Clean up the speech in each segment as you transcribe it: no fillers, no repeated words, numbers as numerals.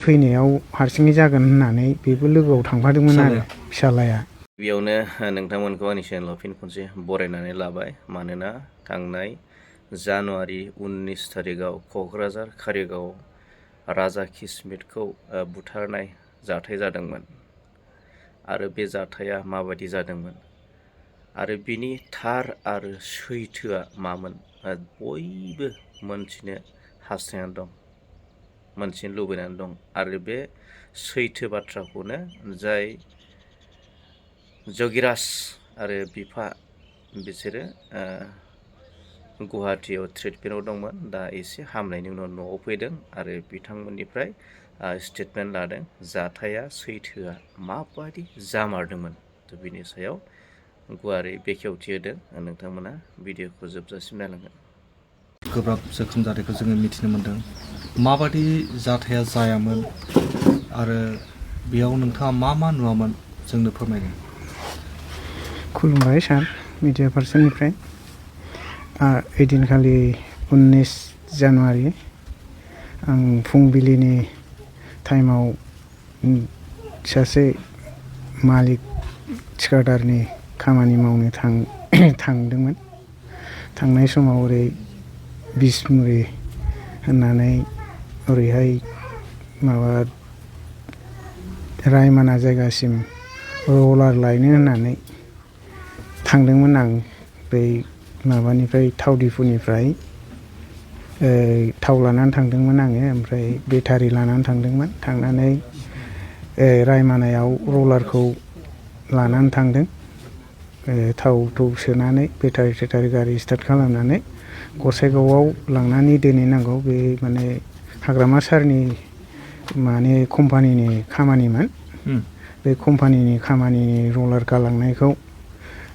फैनायाव हारसिङै जागोन होननानै बेबो लोगोआव थांफादोंमोन आरो फिसालाया। बेयावनो नोंथांमोनखौ आंनि चेनेलाव फिन खनसे बरायनानै लाबाय मानोना थांनाय जानुवारि 19 थारिखआव क'क्राझार कारिगाव राजा किसमिटखौ बुथारनाय जाथाय जादोंमोन आरो बे जाथाया माबायदि जादोंमोन आरो बिनि थार आरो सैथोआ मामोन बयबो मोनथिनो हास्थायनानै दं, मोनथिनो लुबैनानै दं आरो बे सैथो बाथ्राखौनो जाय जगिराज आरो बिफा बिसोरो गुवाहाटियाव ट्रिटमेन्टआव दंमोन, दा एसे हामनायनि उनाव न'आव फैदों आरो बिथांमोननिफ्राय स्टेटमेन्ट लादों जाथाया सैथोआ माबायदि जामारदोंमोन। थ' बिनि सायाव गुवारै बेखेवथि होदों, नोंथांमोना भिडिअखौ जोबजासिम नायलांगोन। गोब्राब जोखोम जानायखौ जोङो मिथिनो मोन्दों। माबादि जाथाया जायामोन आरो बेयाव नोंथाङा मा नुवामोन जोंनो फोरमायगोन। खुलुमबाय सार मिडिया पार्सननिफ्राय। ओइदिनखालि 19 जानुवारि आं फुंबिलिनि टाइमाव सासे मालिक थिखादारनि खामानि मावनो थांदोंमोन। थांनाय समाव ओरै बिसमुरि होननानै ओरैहाय माबा रायमाना जायगासिम रलार लायनो होननानै थांदोंमोन आं। बै माबानिफ्राय थाव दिफुनिफ्राय थाव लानानै थांदोंमोन आङो, ओमफ्राय बेटारि लानानै थांदोंमोन। थांनानै रायमानायाव रलारखौ लानानै थांदों, थाव सोनानै बेटारि गारि स्टार्ट खालामनानै गसाइगावआव लांनानै दोनहैनांगौ। बे माने हाग्रामा सारनि माने कम्पानिनि खामानिमोन। बे कम्पानिनि खामानिनि रलार गालांनायखौ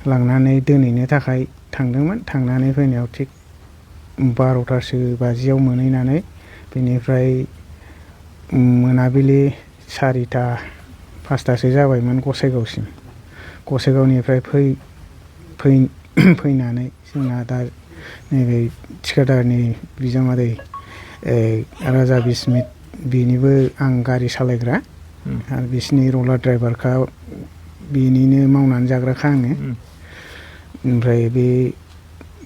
लांनानै दोनहैनो थाखाय थांदोंमोन। थांनानै फैनायाव थिग 12थासो बाजियाव मोनहैनानै बेनिफ्राय मोनाबिलि 4ता 5तासो जाबायमोन गसाइगावसिम। गसाइगावनिफ्राय फैनानै जोंना दा नैबे थिखादारनि बिजामादै राजा बिस्मित, बेनिबो आं गारि सालायग्रा आरो बिसिनि रलार ड्राइभारखा बेनिनो मावनानै जाग्राखा आङो। ओमफ्राय बे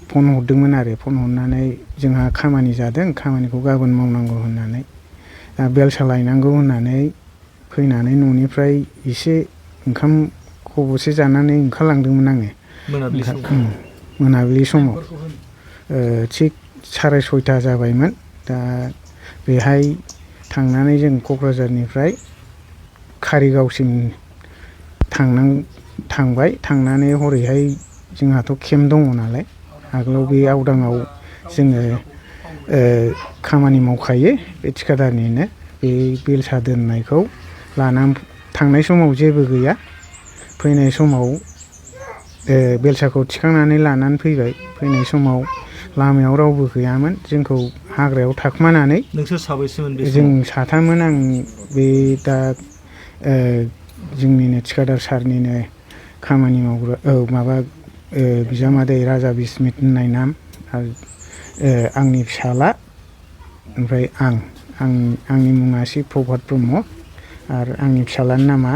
फन हरदोंमोन आरो फन हरनानै जोंहा खामानि जादों, खामानिखौ गाबोन मावनांगौ होननानै बेलसा लायनांगौ होननानै फैनानै न'निफ्राय एसे ओंखाम खब'से जानानै ओंखारलांदोंमोन आङो मोनाबिलि समाव। थिग 6:30 जाबायमोन। दा बेहाय थांनानै जों क'क्राझारनिफ्राय कारिगावसिम थांबाय। थांनानै हरैहाय जोंहाथ' केम्प दङ नालाय, आगोलाव बे आवदाङाव जोङो खामानि मावखायो बे थिखादारनिनो। बे बेलसा दोननायखौ लानानै थांनाय समाव जेबो गैया, फैनाय समाव बेलसाखौ थिखांनानै लानानै फैबाय। फैनाय समाव लामायाव रावबो गैयामोन। जोंखौ हाग्रायाव थाखोमानानै, नोंसोर साबैसेमोन बे समाव? जों साथाममोन। आं बे दा जोंनिनो थिखादार सारनिनो खामानि मावग्रा माबा बिजामादै राजा बिस्मित होननाय नाम, आरो आंनि फिसाला, ओमफ्राय आंनि मुङा शिब प्रभात ब्रह्म आरो आंनि फिसालानि नामा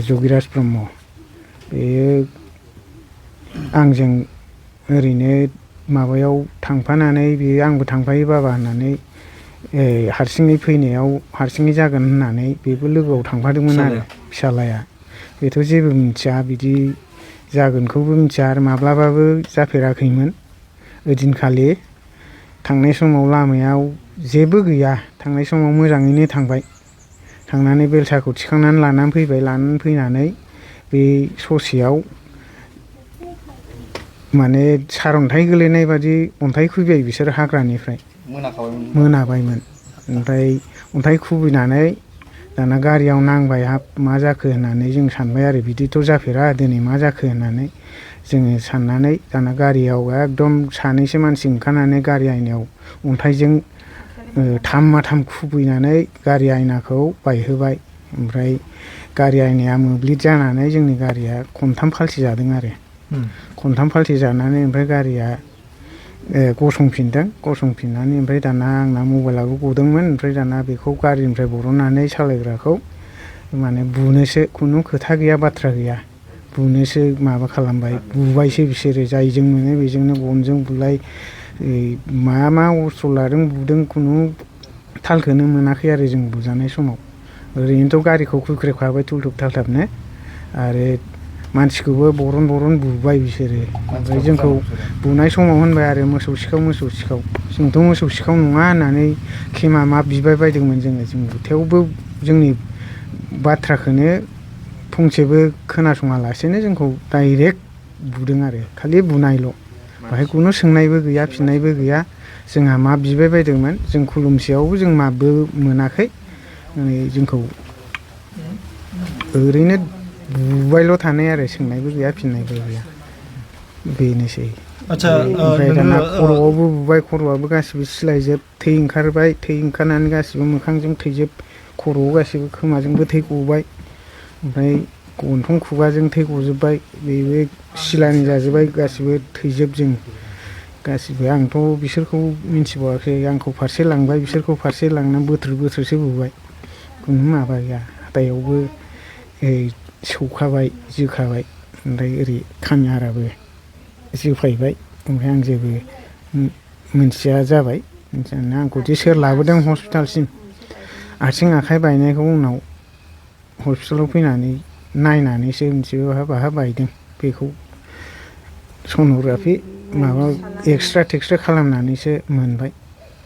जगिराज ब्रह्म। बेयो आंजों ओरैनो माबायाव थांफानानै बेयो आंबो थांफायो बाबा होननानै हारसिङै फैनायाव हारसिङै जागोन होननानै बेबो लोगोआव थांफादोंमोन आरो फिसालाया। बेथ' जेबो मिथिया, बिदि जागोनखौबो मिथिया आरो माब्लाबाबो जाफेराखैमोन। ओइदिनखालि थांनाय समाव लामायाव जेबो गैया, थांनाय समाव मोजाङैनो थांबाय। थांनानै बेलसाखौ थिखांनानै लानानै फैबाय। लानानै फैनानै बे ससेयाव माने सारअन्थाइ गोलैनाय बादि अन्थाइ खुबैबाय बिसोर हाग्रानिफ्राय। मोनाबायमोन। ओमफ्राय अन्थाइ खुबैनानै दाना गारियाव नांबाय। हाब मा जाखो होननानै जों सानबाय आरो बिदिथ' जाफेरा, दिनै मा जाखो होननानै जोङो साननानै दाना गारियाव एकदम सानैसो मानसि ओंखारनानै गारि आयनायाव अन्थाइजों थाम खुबैनानै गारि आयनाखौ बायहोबाय। ओमफ्राय गारि आयनाया मोब्लिब जानानै जोंनि गारिया खनथाम फाल्थि जादों आरो खनथाम फाल्थि जानानै ओमफ्राय गारिया गसंफिननानै ओमफ्राय दाना आंना मबाइलाबो गदोंमोन ओमफ्राय दाना बेखौ गारिनिफ्राय बरननानै सालायग्राखौ माने बुनोसो खुनु खोथा गैया बाथ्रा गैया बुनोसो माबा खालामबाय बुबायसो बिसोरो जायजों मोनो बेजोंनो गनजों बुलाय मा अस्त्र लादों बुदों खुनु थालखौनो मोनाखै आरो जों बुजानाय समाव ओरैनोथ' गारिखौ खुख्रेबखाबाय थुलथुब थालथाबनो आरो मानसिखौबो बरन बुबाय बिसोरो ओमफ्राय जोंखौ बुनाय समाव होनबाय आरो मोसौ सिखाव जोंथ' मोसौ सिखाव नङा होननानै खेमा मा बिबाय बायदोंमोन जों थेवबो जोंनि बाथ्राखौनो फंसेबो खोनासङालासेनो जोंखौ डाइरेक्ट बुदों आरो खालि बुनायल' बाहाय खुनु सोंनायबो गैया फिननायबो गैया जोंहा मा बिबाय बायदोंमोन जों खुलुमसेयावबो जों माबो मोनाखै जोंखौ ओरैनो बुबायल' थानाय आरो सोंनायबो गैया फिननायबो गैया बेनोसै आदसा ओमफ्राय दाना खर'आवबो बुबाय खर'आबो गासिबो सिलायजोब थै ओंखारबाय थै ओंखारनानै गासिबो मोखांजों थैजोब खर'आव गासिबो खोमाजोंबो थै गबाय ओमफ्राय गन्थं खुगाजों थै गजोब्बाय बेबो सिलानि जाजोब्बाय गासिबो थैजोब जों गासिबो आंथ' बिसोरखौ मिन्थिबावाखै आंखौ फारसे लांबाय बिसोरखौ फारसे लांनानै बोथ्रोदसो बुबाय खुनु माबा गैया हाथायावबो सौखाबाय जोखाबाय ओमफ्राय ओरै खामिहाराबो जोफायबाय ओमफ्राय आं जेबो मोनथिया जाबाय मिथिनानै आंखौदि सोर लाबोदों हस्पिटालसिम आथिं आखाइ बायनायखौ उनाव हस्पिटालाव फैनानै नायनानैसो मिथिबाय बाहा बायदों बेखौ सन'ग्राफि माबा एक्सरे टेक्सरे खालामनानैसो मोनबाय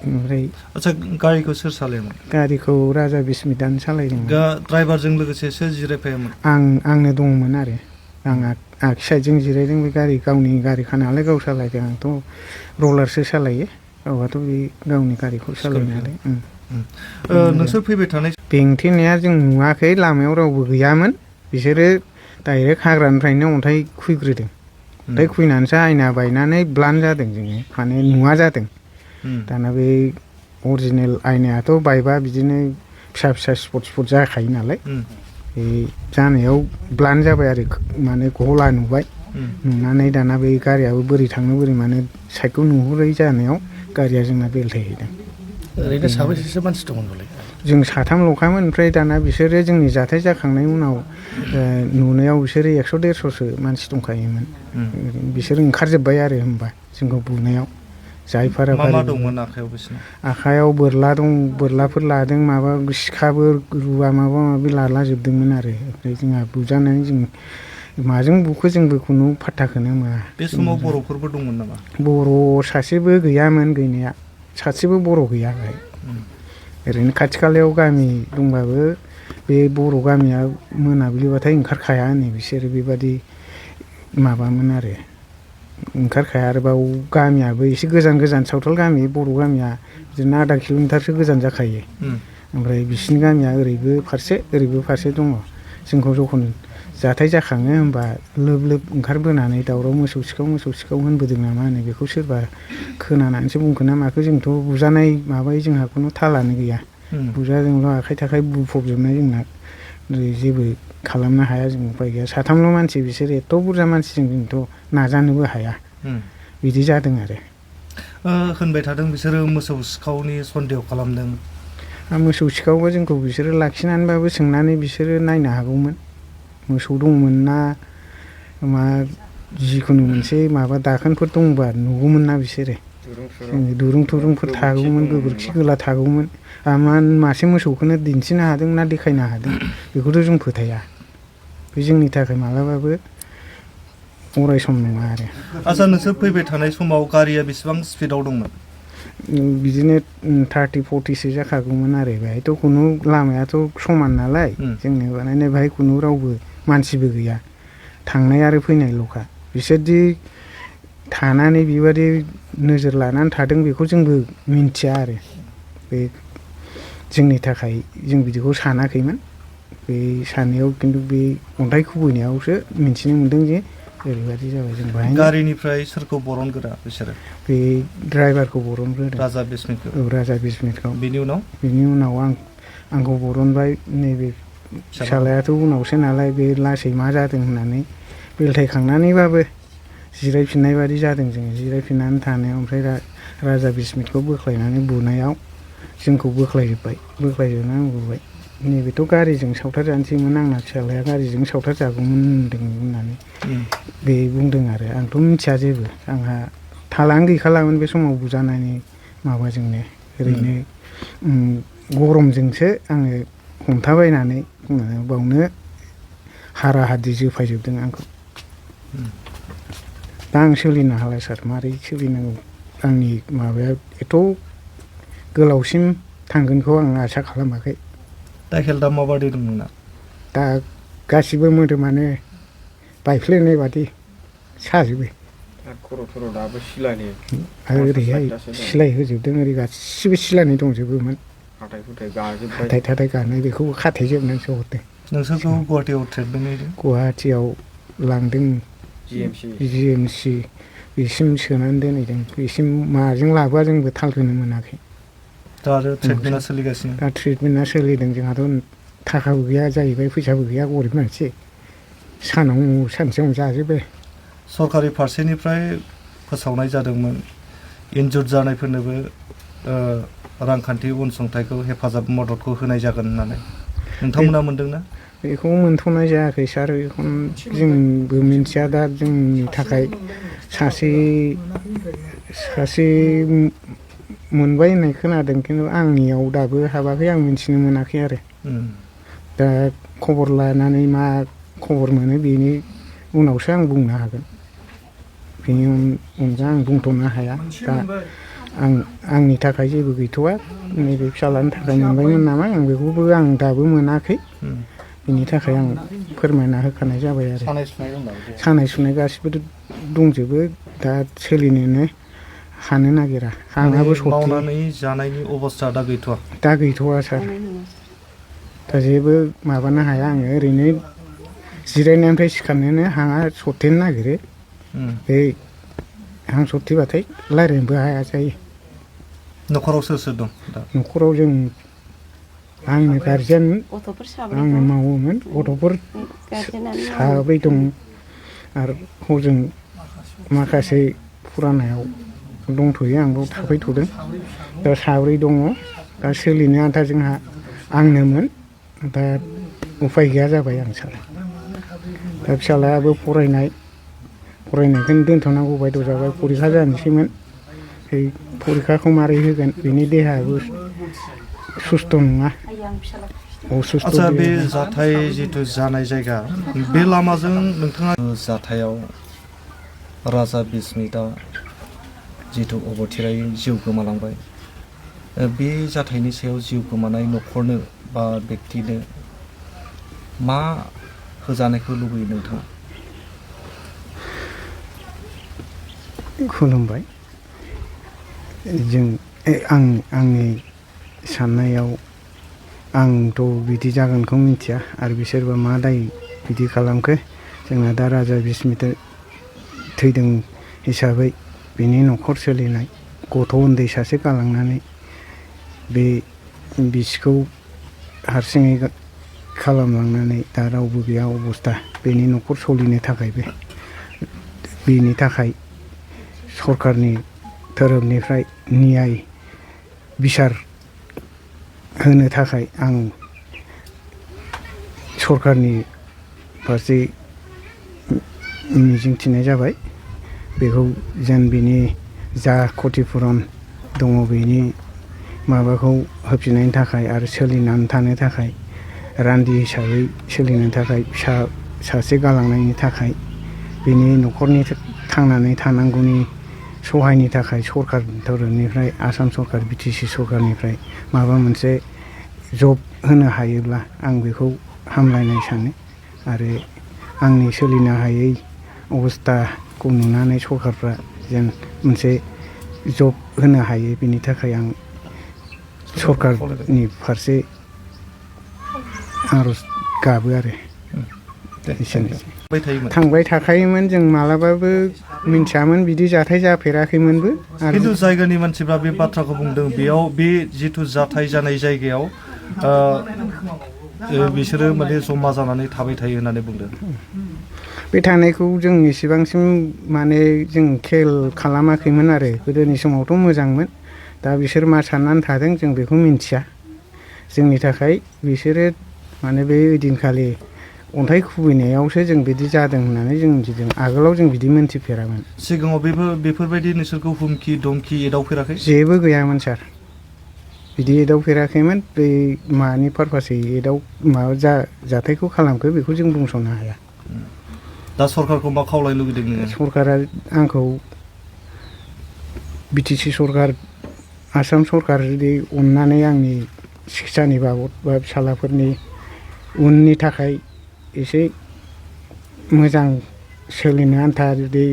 ओमफ्राय आदसा गारिखौ सोर सालायोमोन गारिखौ राजा बिस्मितानो सालायदोंमोन ड्राइभारजों लोगोसे सोर जिरायफायामोन आंनो दंमोन आरो आं आगसि साइडजों जिरायदों बे गावनि गारिखा नालाय गाव सालायदों आंथ' रलारसो सालायो गावहाथ' बे गावनि गारिखौ सालायो नालाय नोंसोर फैबाय थानाय बेंथेनाया जों नुवाखै लामायाव रावबो गैयामोन बिसोरो डाइरेक्ट हाग्रानिफ्रायनो अन्थाइ खुइग्रोदों अन्थाइ खुइनानैसो आयना बायनानै ब्लान जादों जोङो माने नुवा जादों दाना बे अरिजिनेल आयनायाथ' बायबा बिदिनो फिसा स्पट जाखायो नालाय बे जानायाव ब्लान जाबाय आरो माने गला नुबाय नुनानै दाना बे गारियाबो बोरै थांनो बोरै मानो साइडखौ नुहुरै जानायाव गारिया जोंना बेलथायहैदों ओरैनो साबैसेसो मानसि दंमोन बेलाय जों साथामल'खामोन ओमफ्राय दाना बिसोरो जोंनि जाथाय जाखांनायनि उनाव नुनायाव बिसोरो 100-150सो मानसि दंखायोमोन बिसोर ओंखारजोब्बाय आरो होमबा जोंखौ बुनायाव जायफोरा मा दंमोन आखायाव बिसोरना आखायाव बोरला दं बोरलाफोर लादों माबा सिखाबो रुवा माबा माबि लालाजोबदोंमोन आरो ओमफ्राय जोंहा बुजानानै जों माजों बुखो जोंबो खुनु फात्ताखौनो मोना बे समाव बर'फोरबो दंमोन नामा बर' सासेबो गैयामोन गैनाया सासेबो बर' गैया बेहाय ओरैनो खाथि खालायाव गामि दंबाबो बे बर' गामिया मोनाबिलिबाथाय ओंखारखाया होनो बिसोरो बेबादि माबामोन आरो ओंखारखाया आरोबाव गामियाबो एसे गोजान सावथाल गामि बर' गामिया बिदिनो आधा किल'मिटारसो गोजान जाखायो ओमफ्राय बिसिनि गामिया ओरैबो फारसे दङ जोंखौ जखन जाथाय जाखाङो होमबा लोब ओंखारबोनानै दावराव मोसौ सिखाव होनबोदों नामा होनो बेखौ सोरबा खोनानानैसो बुंखो ना माखो जोंथ' बुजानाय माबायो जोंहा खुनु थालानो गैया बुजाजोंल' आखाइ थाखाइ बुफबजोबनाय जोंना जेबो खालामनो हाया जों उपाय गैया साथामल' मानसि बिसोर एथ' बुरजा मानसिजों जोंथ' नाजानोबो हाया बिदि जादों आरो होनबाय थादों बिसोरो मोसौ सिखावनि सन्देह खालामदों मोसौ सिखावबा जोंखौ बिसोरो लाखिनानैबाबो सोंनानै बिसोरो नायनो हागौमोन मोसौ दंमोन ना मा जिखुनु मोनसे माबा दाखोनफोर दंबा नुगौमोन ना बिसोरो दुरुंफोर थागौमोन गोबोरखि गोला थागौमोन मासे मोसौखौनो दिन्थिनो हादों ना देखायनो हादों बेखौथ' जों फोथाया बे जोंनि थाखाय मालाबाबो अराय सम नङा आरो आच्चा नोंसोर फैबाय थानाय समाव गारिया बेसेबां स्पिडआव दंमोन बिदिनो 30-40सो जाखागौमोन आरो बेहायथ' खुनु लामायाथ' समान नालाय जोंनो बानायनाय बेहाय खुनु रावबो मानसिबो गैया थांनाय आरो फैनायल'खा बिसोरदि थानानै बेबादि नोजोर लानानै थादों बेखौ जोंबो मिन्थिया आरो बे जोंनि थाखाय जों बिदिखौ सानाखैमोन बे साननायाव खिन्थु बे अन्थाइ खुबैनायावसो मिन्थिनो मोन्दों जे ओरैबादि जाबाय जों बाहाय गारिनिफ्राय सोरखौ बरनगोरा बिसोरो बे ड्राइभारखौ बरनग्रोदों राजा बिस्मितखौ बिनि उनाव आंखौ बरनबाय नैबे फिसालायाथ' उनावसो नालाय बे लासै मा जादों होननानै बेलथायखांनानैबाबो जिरायफिननाय बादि जादों जोङो जिरायफिननानै थानायाव ओमफ्राय राजा बिस्मितखौ बोख्लायनानै बुनायाव जोंखौ बोख्लायजोबनानै बुबाय नैबेथ' गारिजों सावथार जानोसैमोन आंना फिसालाया गारिजों सावथार जागौमोन होनदों होननानै बे बुंदों आरो आंथ' मिथिया जेबो आंहा थालानो गैखालामोन बे समाव बुजानायनि माबाजोंनो ओरैनो गरमजोंसो आङो हमथाबायनानै बावनो हारा हादि जोफायजोबदों आंखौ दा आं सोलिनो हाला सार मारै सोलिनांगौ आंनि माबाया एथ' गोलावसिम थांगोनखौ आं आसा खालामाखै दा हेल्थआ माबादि दं नोंना दा गासिबो मोदोमानो बायफ्लेनाय बादि साजोबो खर' दाबो सिलानि आरो ओरैहाय सिलाय होजोबदों ओरै गासिबो सिलानि दंजोबोमोन हाथाय थाथाय गानाय बेखौबो खाथेजोबनानैसो हरदों नोंसोरखौ गुवाहाटियाव ट्रिटमेन्ट होदों गुवाहाटियाव लांदों GMC बेसिम सोनानै दोनहैदों बेसिम माजों लाबोआ जोंबो थालखौनो मोनाखै दा आरो ट्रिटमेन्टआ सोलिगासिनो दा ट्रिटमेन्टआ सोलिदों जोंहाथ' थाखाबो गैया जाहैबाय फैसाबो गैया गरिब मानसि सानाव सानसेयाव जाजोबो सरकारि फारसेनिफ्राय फोसावनाय जादोंमोन इनजुर्ड जानायफोरनोबो रांखान्थि अनसुंथाइखौ हेफाजाब मददखौ होनाय जागोन होननानै नोंथांमोना मोनदोंना बेखौ मोनथ'नाय जायाखै सार बेखौ जोंबो मिन्थिया दा जोंनि थाखाय सासे मोनबाय होननाय खोनादों खिन्थु आंनियाव दाबो हाबाखै आं मिन्थिनो मोनाखै आरो दा खबर लानानै मा खबर मोनो बेनि उनावसो आं बुंनो हागोन बेनि अनगा आं बुंथ'नो हाया दा आंनि थाखाय जेबो गैथ'वा नैबे फिसालानि थाखाय मोनबायमोन नामा आं बेखौबो आं दाबो मोनाखै बिनि थाखाय आं फोरमायना होखानाय जाबाय आरो सानाय सुनाय गासिबो दंजोबो दा सोलिनोनो हानो नागिरा हाङाबो मावनानै जानायनि अबस्था दा गैथ'वा सार दा जेबो माबानो हाया आङो ओरैनो जिरायनायनिफ्राय सिखारनोनो हाङा सरथेनो नागिरो बे हां सरथेबाथाय रायज्लायनोबो हाया जायो न'खराव सोर सोर दं दा न'खराव जों आंनो गारजेन आंनो मावोमोन गथ'फोर साब्रै दं आरो हजों माखासे फुरानायाव दंथ'यो आं बेयाव थाफैथ'दों दा साब्रै दङ दा सोलिनो आन्था जोंहा आंनोमोन दा उफाय गैया जाबाय आं सार दा फिसालायाबो फरायनायखौनो दोनथ'नांगौ बायद' जाबाय फरिखा जानोसैमोन बे फरिखाखौ मारै होगोन बेनि देहायाबो सुस्थ' नङा आदसा बे जाथाय जिथु जानाय जायगा बे लामाजों नोंथाङा जाथायाव राजा बिस्मितआ जिथु अबथिरायै जिउ गोमालांबाय बे जाथायनि सायाव जिउ गोमानाय न'खरनो बा बेक्तिनो मा होजानायखौ लुबैयो नोंथाङा खुलुमबाय आंनि साननायाव आंथ' बिदि जागोनखौ मिथिया आरो बिसोरबा मा दाय बिदि खालामखो जोंना दा राजा बिस्मितआ थैदों हिसाबै बिनि न'खर सोलिनाय गथ' उन्दै सासे गालांनानै बे बिसिखौ हारसिङै खालामलांनानै दा रावबो गैया अबस्था बेनि न'खर सोलिनो थाखायबो बेनि थाखाय सरकारनि धोरोमनिफ्राय न्याय बिसार होनो थाखाय आं सरकारनि फारसे मिजिंथिनाय जाबाय बेखौ जेन बिनि जा क्षतिपुरन दङ बेनि माबाखौ होफिननायनि थाखाय आरो सोलिनानै थानो थाखाय रान्दि हिसाबै सोलिनो थाखाय फिसा सासे गालांनायनि थाखाय बिनि न'खरनि थांनानै थानांगौनि सहायनि थाखाय सरकार धोरोमनिफ्राय आसाम सरकार BTC सरकारनिफ्राय माबा मोनसे जब होनो हायोब्ला आं बेखौ हामलायनाय सानो आरो आंनि सोलिनो हायै अबस्थाखौ नुनानै सरकारफ्रा जेन मोनसे जब होनो हायो बिनि थाखाय आं सरकारनि फारसे आर'ज गाबो आरो एसेनोसै थांबाय थाखायोमोन जों मालाबाबो मिन्थियामोन बिदि जाथाय जाफेराखैमोनबो खिन्थु जायगानि मानसिफ्रा बे बाथ्राखौ बुंदों बेयाव बे जिथु जाथाय जानाय जायगायाव बिसोरो माने जमा जानानै थाबाय थायो होननानै बुंदों। बे थानायखौ जों एसेबांसिम माने जों खेल खालामाखैमोन आरो गोदोनि समावथ' मोजांमोन दा बिसोर मा साननानै थादों जों बेखौ मिन्थिया जोंनि थाखाय बिसोरो माने बे ओइदिनखालि अन्थाइ खुबैनायावसो जों बिदि जादों होननानै जों मिथिदों आगोलाव जों बिदि मोनथिफेरामोन। सिगाङाव बेफोरबायदि नोंसोरखौ हुमखि दमखि एदावफेराखै? जेबो गैयामोन सार बिदि एदावफेराखैमोन बै मानि पारपासै माबा जाथायखौ खालामखो बेखौ जों बुंस'नो हाया। दा सरकारखौ मा खावलायनो लुगैदों नोङो? सरकारा आंखौ बिटिसि सरकार आसाम सरकार जुदि अननानै आंनि सिखित्सानि बाबद बा फिसाज्लाफोरनि उननि थाखाय एसे मोजां सोलिनो आन्था जुदि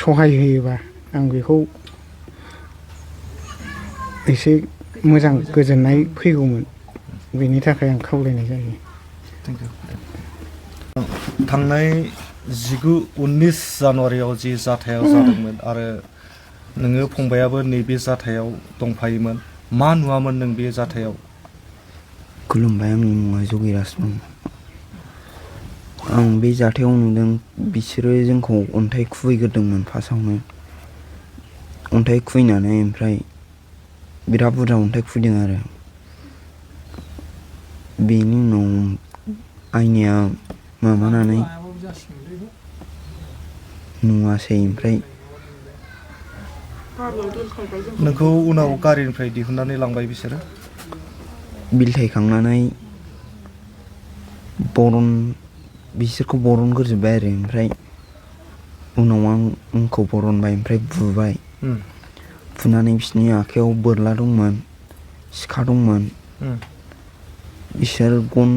सहाय होयोबा आं बेखौ एसे मोजां गोजोननाय फैगौमोन बेनि थाखाय आं खावलायनाय जायो। थांनाय 19 जानुवारियाव जि जाथाया जादोंमोन आरो नोङो फंबायाबो नैबे जाथायाव दंफायोमोन मा नुवामोन नों बे जाथायाव? खुलुमबाय आंनि मुङा जगिराज मुं। आं बे जाथायाव नुदों बिसोरो जोंखौ अन्थाइ खुबैग्रोदोंमोन फार्स्टआवनो अन्थाइ खुबैनानै ओमफ्राय बिराद बुरजा अन्थाइ खुबैदों आरो बेनि उनाव आइनिया माबानानै नुवासै ओमफ्राय नोंखौ उनाव गारिनिफ्राय दिहुननानै लांबाय बिसोरो? बिलथायखांनानै बिसोरखौ बरनग्रोजोब्बाय आरो ओमफ्राय उनाव आंखौ बरनबाय ओमफ्राय बुबाय बुनानै बिसोरनि आखाइयाव बोरला दंमोन सिखा दंमोन बिसोर गन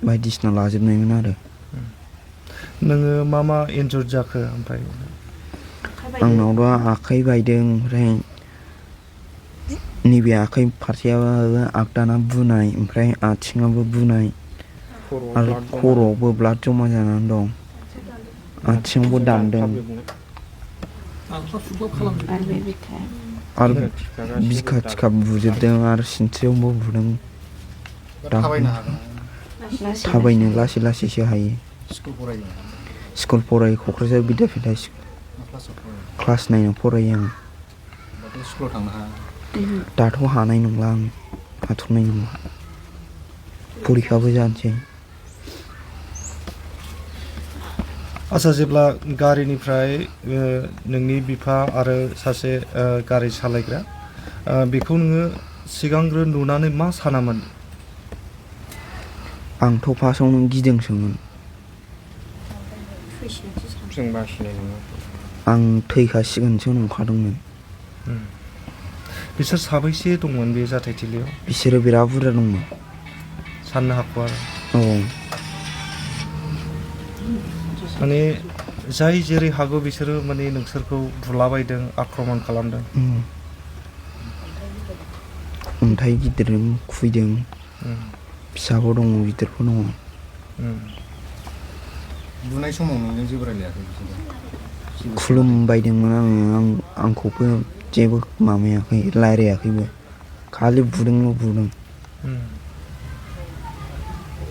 बायदिसिना लाजोबनायमोन आरो। नोङो मा इन्जुर जाखो? ओमफ्राय आंनावथ' आखाइ बायदों ओमफ्राय नैबे आखाइ फारसेयाबो आगदाना बुनाय ओमफ्राय आथिङाबो बुनाय आरो खर'आवबो ब्लाड जमा जानानै दं आथिङावबो दानदों आरो बिखा थिखा बुजोबदों आरो सिनस्रियावबो बुदों। थाबायनो लासै लासैसो हायो। स्कुल फरायो क'क्राझार बिद्यापीठ क्लास 9 फरायो आं। दाथ' हानाय नंला आं हाथ'नाय नंला परिखाबो जानोसै। आच्छा जेब्ला गारिनिफ्राय नोंनि बिफा आरो सासे गारि सालायग्रा बेखौ नोङो सिगांग्रो नुनानै मा सानामोन? आंथ' फार्स्टआवनो गिदोंसोमोन। जों बासिनाय नङा। आं थैखासिगोनसो नंखादोंमोन। बिसोर साबैसे दंमोन बे जाथायथिलियाव? बिसोरो बिराद बुरजा दंमोन। साननो हाखवा। औ माने जाय जेरै हागौ बिसोरो माने नोंसोरखौ बुलाबायदों आक्रमन खालामदों। अन्थाइ गिदिरजों खुबैदों फिसाबो दङ गिदिरबो दङ। बुनाय समाव नोंजों जेबो रायलायाखै बिसोरो? खुलुमबायदोंमोन आंखौबो जेबो माबायाखै रायलायाखैबो खालि बुदोंल' बुदों।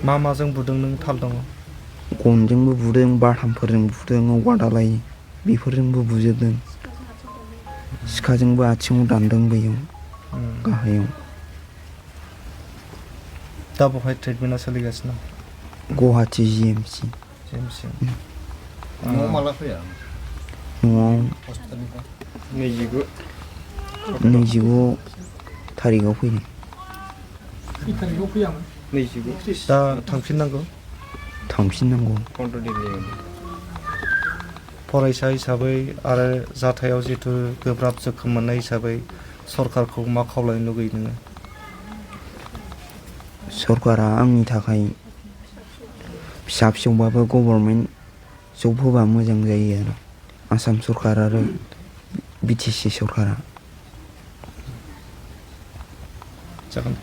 माजों बुदों नों थाल दङ? गनजोंबो बुदों बाथामफोरजों बुदों औवा दालाय बेफोरजोंबो बुजोबदों सिखाजोंबो आथिङाव दानदों बैयाव गाहायाव। दा बहाय ट्रिटमेन्टआ सोलिगासिनो? गुवाहाटि GMC। न'आव माला फैया? न'आव हस्पिटालनिफ्राय 29 थारिखआव फैदों। खै थारिखआव फैयामोन? 29। दा थांफिननांगौ? थांफिननांगौ। 15 दिननि उनाव। फरायसा हिसाबै आरो जाथायाव जिथु गोब्राब जोखोम मोननाय हिसाबै सरकारखौ मा खावलायनो लुगैयो नोङो? सरकारा आंनि थाखाय फिसा फिसौबाबो गभर्नमेन्ट जब होबा मोजां जायो आरो आसाम सरकार आरो BTC सरकारा। जागोन।